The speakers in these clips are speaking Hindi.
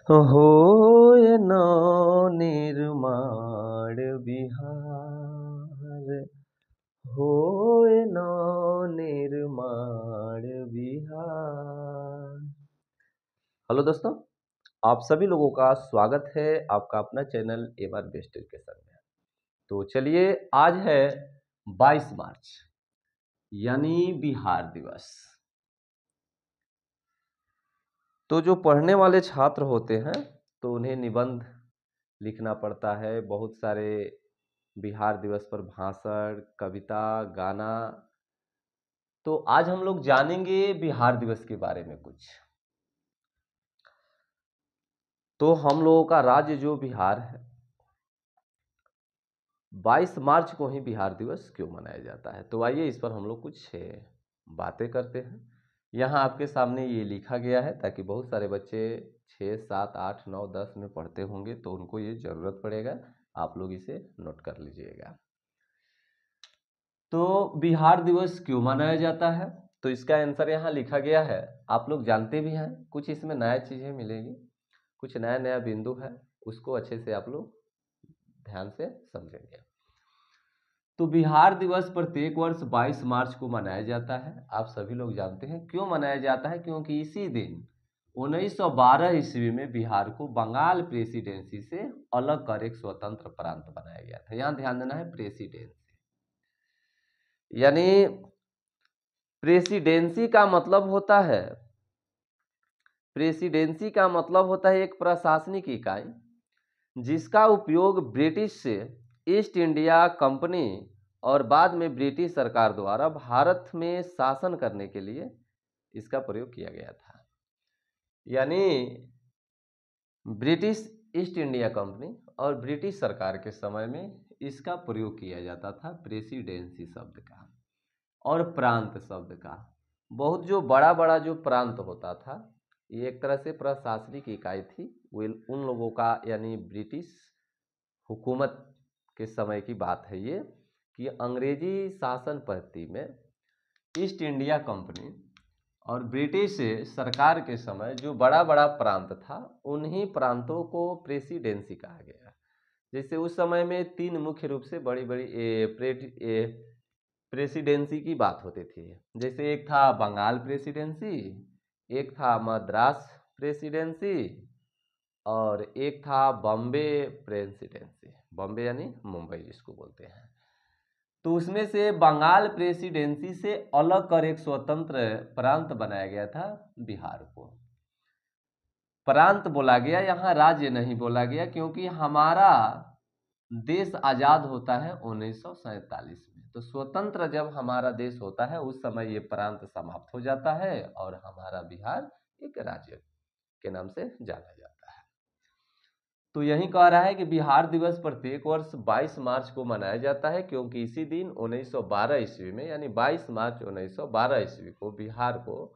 होय नवनिर्माण बिहार, होय नवनिर्माण बिहार। हेलो दोस्तों, आप सभी लोगों का स्वागत है आपका अपना चैनल एमआर बेस्ट एजुकेशन में। तो चलिए, आज है 22 मार्च यानी बिहार दिवस। तो जो पढ़ने वाले छात्र होते हैं तो उन्हें निबंध लिखना पड़ता है, बहुत सारे बिहार दिवस पर भाषण, कविता, गाना। तो आज हम लोग जानेंगे बिहार दिवस के बारे में कुछ। तो हम लोगों का राज्य जो बिहार है, 22 मार्च को ही बिहार दिवस क्यों मनाया जाता है, तो आइए इस पर हम लोग कुछ बातें करते हैं। यहाँ आपके सामने ये लिखा गया है ताकि बहुत सारे बच्चे 6, 7, 8, 9, 10 में पढ़ते होंगे तो उनको ये ज़रूरत पड़ेगा, आप लोग इसे नोट कर लीजिएगा। तो बिहार दिवस क्यों मनाया जाता है, तो इसका आंसर यहाँ लिखा गया है। आप लोग जानते भी हैं, कुछ इसमें नया चीज़ें मिलेगी, कुछ नया नया बिंदु है, उसको अच्छे से आप लोग ध्यान से समझेंगे। तो बिहार दिवस प्रत्येक वर्ष 22 मार्च को मनाया जाता है। आप सभी लोग जानते हैं क्यों मनाया जाता है, क्योंकि इसी दिन 1912 ईस्वी में बिहार को बंगाल प्रेसिडेंसी से अलग कर एक स्वतंत्र प्रांत बनाया गया था। यहाँ ध्यान देना है, प्रेसिडेंसी यानी प्रेसिडेंसी का मतलब होता है, प्रेसिडेंसी का मतलब होता है एक प्रशासनिक इकाई जिसका उपयोग ब्रिटिश से ईस्ट इंडिया कंपनी और बाद में ब्रिटिश सरकार द्वारा भारत में शासन करने के लिए इसका प्रयोग किया गया था। यानी ब्रिटिश ईस्ट इंडिया कंपनी और ब्रिटिश सरकार के समय में इसका प्रयोग किया जाता था, प्रेसिडेंसी शब्द का और प्रांत शब्द का। बहुत जो बड़ा बड़ा जो प्रांत होता था, ये एक तरह से प्रशासनिक इकाई थी। वो उन लोगों का, यानी ब्रिटिश हुकूमत के समय की बात है ये, कि अंग्रेजी शासन पद्धति में ईस्ट इंडिया कंपनी और ब्रिटिश सरकार के समय जो बड़ा बड़ा प्रांत था, उन्हीं प्रांतों को प्रेसिडेंसी कहा गया। जैसे उस समय में 3 मुख्य रूप से बड़ी बड़ी प्रेसिडेंसी की बात होती थी। जैसे एक था बंगाल प्रेसिडेंसी, एक था मद्रास प्रेसिडेंसी और एक था बॉम्बे प्रेसिडेंसी। बॉम्बे यानी मुंबई जिसको बोलते हैं। तो उसमें से बंगाल प्रेसिडेंसी से अलग कर एक स्वतंत्र प्रांत बनाया गया था बिहार को। प्रांत बोला गया, यहाँ राज्य नहीं बोला गया, क्योंकि हमारा देश आज़ाद होता है 1947 में। तो स्वतंत्र जब हमारा देश होता है उस समय ये प्रांत समाप्त हो जाता है और हमारा बिहार एक राज्य के नाम से जाना जाता है। तो यही कह रहा है कि बिहार दिवस प्रत्येक वर्ष 22 मार्च को मनाया जाता है, क्योंकि इसी दिन 1912 ईस्वी में, यानी 22 मार्च 1912 ईस्वी को बिहार को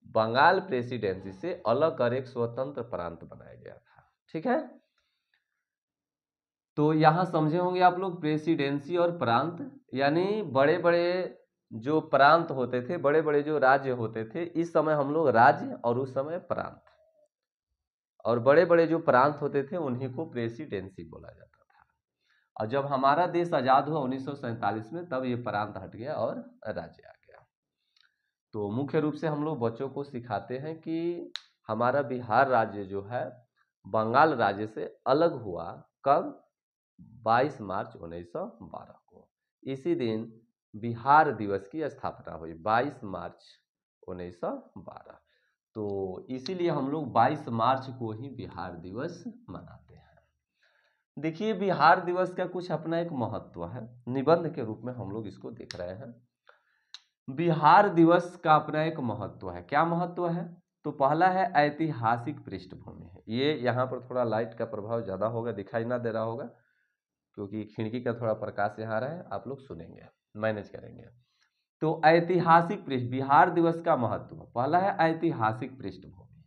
बंगाल प्रेसिडेंसी से अलग कर एक स्वतंत्र प्रांत बनाया गया था। ठीक है, तो यहाँ समझे होंगे आप लोग, प्रेसिडेंसी और प्रांत यानी बड़े बड़े जो प्रांत होते थे, बड़े बड़े जो राज्य होते थे, इस समय हम लोग राज्य और उस समय प्रांत, और बड़े बड़े जो प्रांत होते थे उन्हीं को प्रेसिडेंसी बोला जाता था। और जब हमारा देश आज़ाद हुआ 1947 में, तब ये प्रांत हट गया और राज्य आ गया। तो मुख्य रूप से हम लोग बच्चों को सिखाते हैं कि हमारा बिहार राज्य जो है बंगाल राज्य से अलग हुआ कब, 22 मार्च 1912 को। इसी दिन बिहार दिवस की स्थापना हुई, 22 मार्च 1912। तो इसीलिए हम लोग 22 मार्च को ही बिहार दिवस मनाते हैं। देखिए, बिहार दिवस का कुछ अपना एक महत्व है, निबंध के रूप में हम लोग इसको देख रहे हैं। बिहार दिवस का अपना एक महत्व है। क्या महत्व है, तो पहला है ऐतिहासिक पृष्ठभूमि है। ये यहाँ पर थोड़ा लाइट का प्रभाव ज़्यादा होगा, दिखाई ना दे रहा होगा, क्योंकि खिड़की का थोड़ा प्रकाश यहाँ रहा है, आप लोग सुनेंगे, मैनेज करेंगे। तो ऐतिहासिक बिहार दिवस का महत्व पहला है ऐतिहासिक पृष्ठभूमि।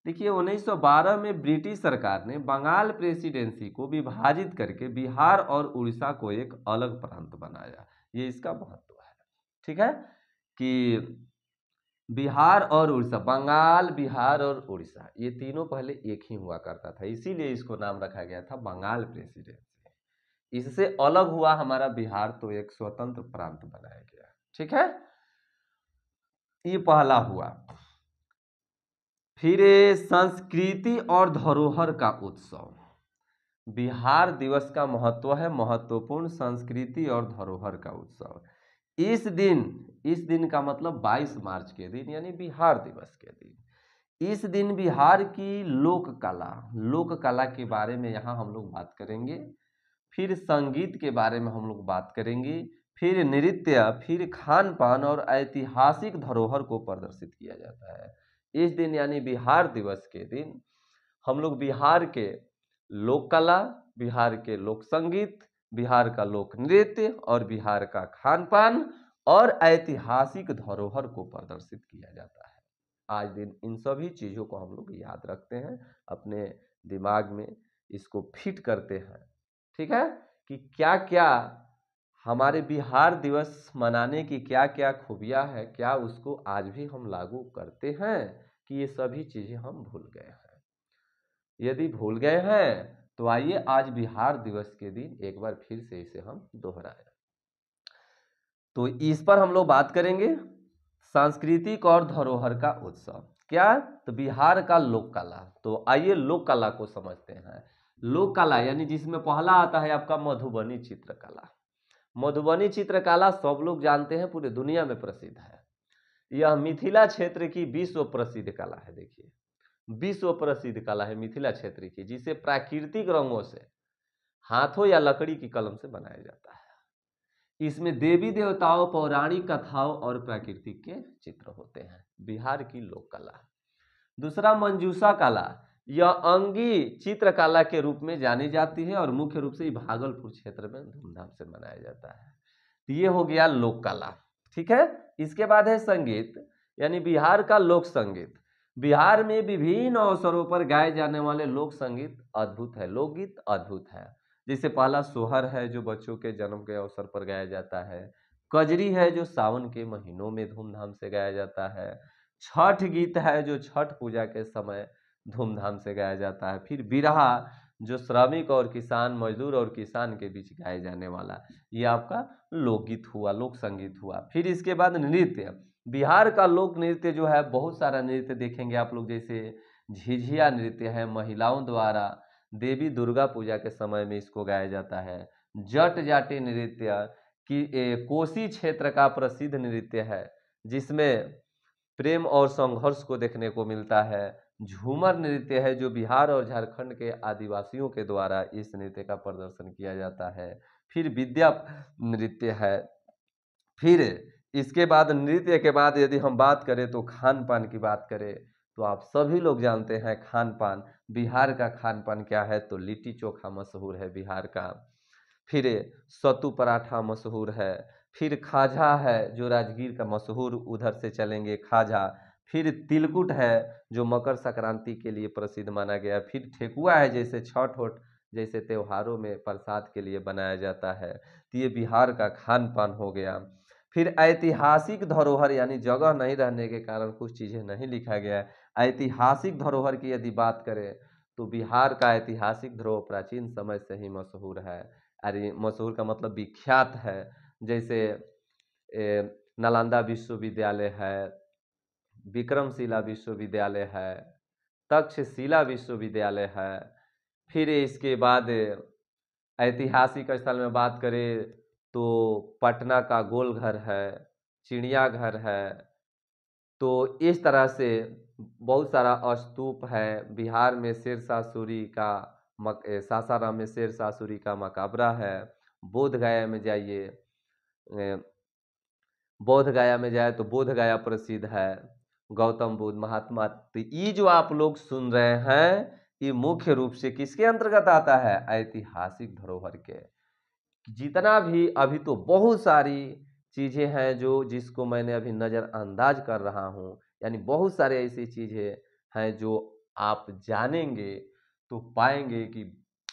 देखिए, 1912 में ब्रिटिश सरकार ने बंगाल प्रेसिडेंसी को विभाजित करके बिहार और उड़ीसा को एक अलग प्रांत बनाया। ये इसका महत्व है। ठीक है, कि बिहार और उड़ीसा, बंगाल, बिहार और उड़ीसा, ये तीनों पहले एक ही हुआ करता था, इसीलिए इसको नाम रखा गया था बंगाल प्रेसिडेंसी। इससे अलग हुआ हमारा बिहार, तो एक स्वतंत्र प्रांत बनाया गया। ठीक है, ये पहला हुआ। फिर संस्कृति और धरोहर का उत्सव, बिहार दिवस का महत्व है महत्वपूर्ण संस्कृति और धरोहर का उत्सव। इस दिन का मतलब 22 मार्च के दिन, यानी बिहार दिवस के दिन, इस दिन बिहार की लोक कला के बारे में यहाँ हम लोग बात करेंगे। फिर संगीत के बारे में हम लोग बात करेंगे। फिर नृत्य, फिर खान पान और ऐतिहासिक धरोहर को प्रदर्शित किया जाता है। इस दिन यानी बिहार दिवस के दिन हम लोग बिहार के लोक कला, बिहार के लोक संगीत, बिहार का लोक नृत्य और बिहार का खान पान और ऐतिहासिक धरोहर को प्रदर्शित किया जाता है। आज दिन इन सभी चीज़ों को हम लोग याद रखते हैं, अपने दिमाग में इसको फिट करते हैं। ठीक है, कि क्या क्या हमारे बिहार दिवस मनाने की क्या क्या खूबियाँ है, क्या उसको आज भी हम लागू करते हैं, कि ये सभी चीज़ें हम भूल गए हैं। यदि भूल गए हैं तो आइए आज बिहार दिवस के दिन एक बार फिर से इसे हम दोहराएं। तो इस पर हम लोग बात करेंगे, सांस्कृतिक और धरोहर का उत्सव। क्या? तो बिहार का लोक कला। तो आइए लोक कला को समझते हैं। लोक कला यानी जिसमें पहला आता है आपका मधुबनी चित्रकला। मधुबनी चित्रकला सब लोग जानते हैं, पूरे दुनिया में प्रसिद्ध है। यह मिथिला क्षेत्र की विश्व प्रसिद्ध कला है। देखिए, विश्व प्रसिद्ध कला है मिथिला क्षेत्र की, जिसे प्राकृतिक रंगों से, हाथों या लकड़ी की कलम से बनाया जाता है। इसमें देवी देवताओं, पौराणिक कथाओं और प्राकृतिक के चित्र होते हैं। बिहार की लोक कला। दूसरा मंजूषा कला, यह अंगी चित्रकला के रूप में जानी जाती है और मुख्य रूप से भागलपुर क्षेत्र में धूमधाम से मनाया जाता है। ये हो गया लोक कला। ठीक है, इसके बाद है संगीत, यानी बिहार का लोक संगीत। बिहार में विभिन्न अवसरों पर गाए जाने वाले लोक संगीत अद्भुत है, लोकगीत अद्भुत है। जैसे पहला सोहर है, जो बच्चों के जन्म के अवसर पर गाया जाता है। कजरी है, जो सावन के महीनों में धूमधाम से गाया जाता है। छठ गीत है, जो छठ पूजा के समय धूमधाम से गाया जाता है। फिर बिरहा, जो श्रमिक और किसान, मजदूर और किसान के बीच गाए जाने वाला, ये आपका लोकगीत हुआ, लोक संगीत हुआ। फिर इसके बाद नृत्य, बिहार का लोक नृत्य जो है, बहुत सारा नृत्य देखेंगे आप लोग, जैसे झिझिया नृत्य है, महिलाओं द्वारा देवी दुर्गा पूजा के समय में इसको गाया जाता है। जट जाटी नृत्य की कोसी क्षेत्र का प्रसिद्ध नृत्य है, जिसमें प्रेम और संघर्ष को देखने को मिलता है। झूमर नृत्य है, जो बिहार और झारखंड के आदिवासियों के द्वारा इस नृत्य का प्रदर्शन किया जाता है। फिर विद्या नृत्य है। फिर इसके बाद नृत्य के बाद यदि हम बात करें तो खान पान की बात करें, तो आप सभी लोग जानते हैं खान पान, बिहार का खान पान क्या है, तो लिट्टी चोखा मशहूर है बिहार का। फिर सत्तू पराठा मशहूर है। फिर खाजा है, जो राजगीर का मशहूर, उधर से चलेंगे खाजा। फिर तिलकुट है, जो मकर संक्रांति के लिए प्रसिद्ध माना गया। फिर ठेकुआ है, जैसे छठ वठ जैसे त्योहारों में प्रसाद के लिए बनाया जाता है। तो ये बिहार का खान पान हो गया। फिर ऐतिहासिक धरोहर, यानी जगह नहीं रहने के कारण कुछ चीज़ें नहीं लिखा गया है। ऐतिहासिक धरोहर की यदि बात करें तो बिहार का ऐतिहासिक धरोहर प्राचीन समय से ही मशहूर है। अरे मशहूर का मतलब विख्यात है। जैसे नालंदा विश्वविद्यालय है, विक्रमशिला विश्वविद्यालय है, तक्षशिला विश्वविद्यालय है। फिर इसके बाद ऐतिहासिक स्थल में बात करें तो पटना का गोलघर है, चिड़ियाघर है। तो इस तरह से बहुत सारा स्तूप है। बिहार में शेरशाह सूरी का सासाराम में शेरशाह सूरी का मकबरा है। बोध गया में जाइए, बोध गया में जाए तो बोध गया प्रसिद्ध है, गौतम बुद्ध, महात्मा। तो ये जो आप लोग सुन रहे हैं, ये मुख्य रूप से किसके अंतर्गत आता है? ऐतिहासिक धरोहर के। जितना भी अभी तो बहुत सारी चीज़ें हैं जो जिसको मैंने अभी नज़रअंदाज कर रहा हूँ, यानी बहुत सारे ऐसी चीज़ें हैं जो आप जानेंगे तो पाएंगे कि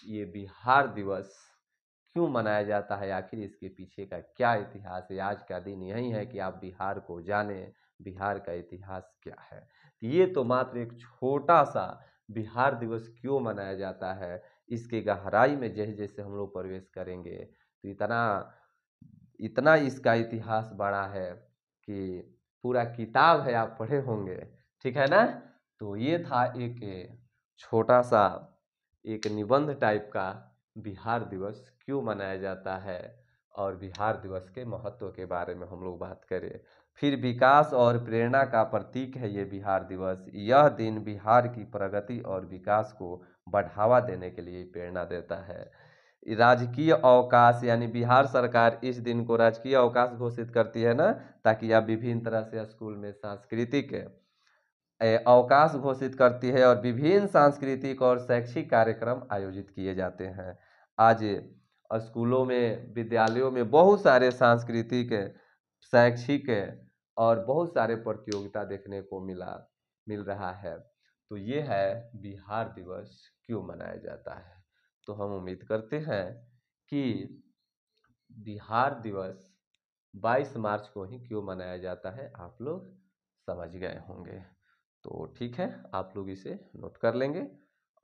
ये बिहार दिवस क्यों मनाया जाता है, आखिर इसके पीछे का क्या इतिहास है। आज का दिन यही है कि आप बिहार को जानें, बिहार का इतिहास क्या है। ये तो मात्र एक छोटा सा बिहार दिवस क्यों मनाया जाता है, इसके गहराई में जैसे जैसे हम लोग प्रवेश करेंगे तो इतना इतना इसका इतिहास बड़ा है कि पूरा किताब है, आप पढ़े होंगे। ठीक है ना। तो ये था एक छोटा सा एक निबंध टाइप का बिहार दिवस क्यों मनाया जाता है और बिहार दिवस के महत्व के बारे में हम लोग बात करें। फिर विकास और प्रेरणा का प्रतीक है ये बिहार दिवस। यह दिन बिहार की प्रगति और विकास को बढ़ावा देने के लिए प्रेरणा देता है। राजकीय अवकाश यानी बिहार सरकार इस दिन को राजकीय अवकाश घोषित करती है ना, ताकि आप विभिन्न तरह से स्कूल में सांस्कृतिक अवकाश घोषित करती है और विभिन्न सांस्कृतिक और शैक्षिक कार्यक्रम आयोजित किए जाते हैं। आज स्कूलों में, विद्यालयों में बहुत सारे सांस्कृतिक, शैक्षिक और बहुत सारे प्रतियोगिता देखने को मिल रहा है। तो ये है बिहार दिवस क्यों मनाया जाता है। तो हम उम्मीद करते हैं कि बिहार दिवस 22 मार्च को ही क्यों मनाया जाता है आप लोग समझ गए होंगे। तो ठीक है, आप लोग इसे नोट कर लेंगे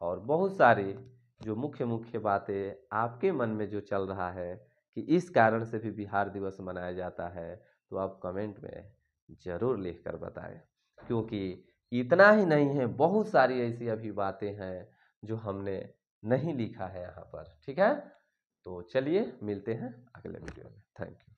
और बहुत सारी जो मुख्य मुख्य बातें आपके मन में जो चल रहा है कि इस कारण से भी बिहार दिवस मनाया जाता है, तो आप कमेंट में ज़रूर लिख कर बताएं। क्योंकि इतना ही नहीं है, बहुत सारी ऐसी अभी बातें हैं जो हमने नहीं लिखा है यहाँ पर। ठीक है, तो चलिए मिलते हैं अगले वीडियो में। Thank you.